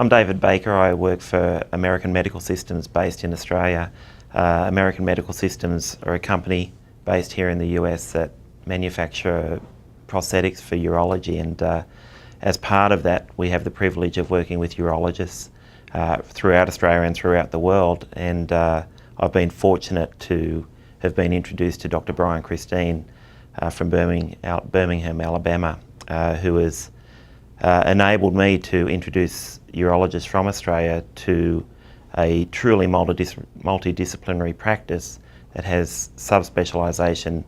I'm David Baker. I work for American Medical Systems based in Australia. American Medical Systems are a company based here in the US that manufacture prosthetics for urology, and as part of that we have the privilege of working with urologists throughout Australia and throughout the world, and I've been fortunate to have been introduced to Dr. Brian Christine from Birmingham, Alabama, who has enabled me to introduce urologists from Australia to a truly multidisciplinary practice that has subspecialisation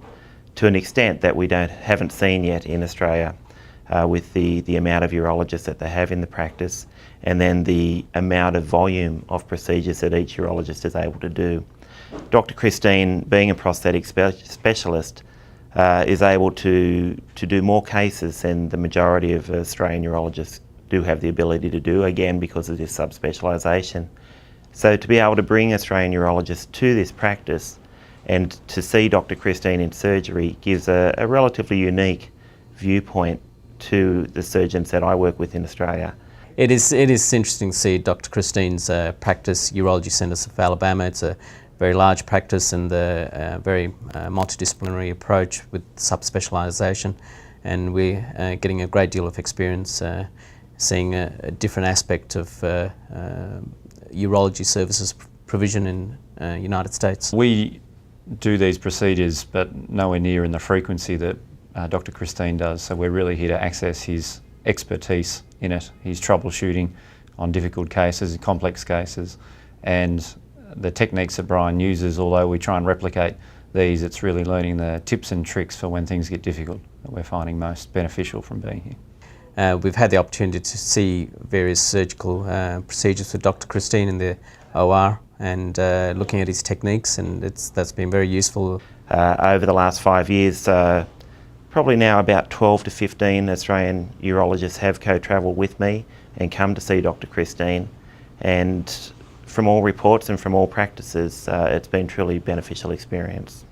to an extent that we haven't seen yet in Australia, with the amount of urologists that they have in the practice, and then the amount of volume of procedures that each urologist is able to do. Dr. Christine, being a prosthetic specialist, is able to do more cases than the majority of Australian urologists do have the ability to do, again because of this subspecialisation. So to be able to bring Australian urologists to this practice and to see Dr. Christine in surgery gives a relatively unique viewpoint to the surgeons that I work with in Australia. It is interesting to see Dr. Christine's practice, Urology Centres of Alabama. It's a very large practice and a very multidisciplinary approach with subspecialisation, and we're getting a great deal of experience seeing a different aspect of urology services provision in United States. We do these procedures but nowhere near in the frequency that Dr. Christine does, so we're really here to access his expertise in it, his troubleshooting on difficult cases, complex cases, and the techniques that Brian uses. Although we try and replicate these, it's really learning the tips and tricks for when things get difficult that we're finding most beneficial from being here. We've had the opportunity to see various surgical procedures with Dr. Christine in the OR, and looking at his techniques, and that's been very useful. Over the last 5 years, probably now about 12 to 15 Australian urologists have co-travelled with me and come to see Dr. Christine, and from all reports and from all practices, it's been a truly beneficial experience.